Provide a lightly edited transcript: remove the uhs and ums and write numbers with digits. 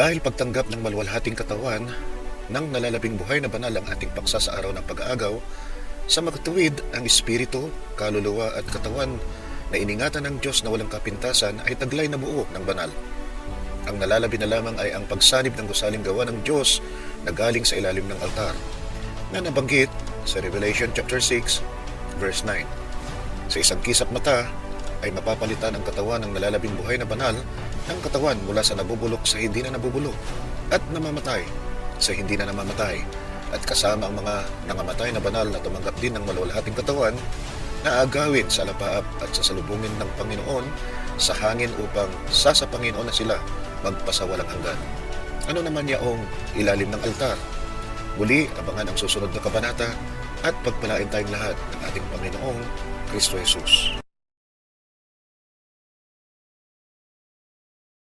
Dahil pagtanggap ng maluwalhating katawan ng nalalabing buhay na banal ang ating paksa sa araw ng pag-aagaw, sa makatuwid ang espiritu, kaluluwa at katawan na iningatan ng Diyos na walang kapintasan ay taglay na buo ng banal. Ang nalalabi na lamang ay ang pagsanib ng gusaling gawa ng Diyos na galing sa ilalim ng altar, na nabanggit sa Revelation chapter 6, verse 9. Sa isang kisap mata ay mapapalitan ang katawan ng nalalabing buhay na banal ng katawan mula sa nabubulok sa hindi na nabubulok at namamatay sa hindi na namamatay, at kasama ang mga nangamatay na banal na tumanggap din ng maluwalhating katawan na agawin sa alapaap at sasalubungin ng Panginoon sa hangin upang sa Panginoon na sila magpasawalang hanggan. Ano naman yaong ilalim ng altar? Muli, abangan ang susunod na kabanata at pagpalain tayong lahat ng ating Panginoong Kristo Jesus.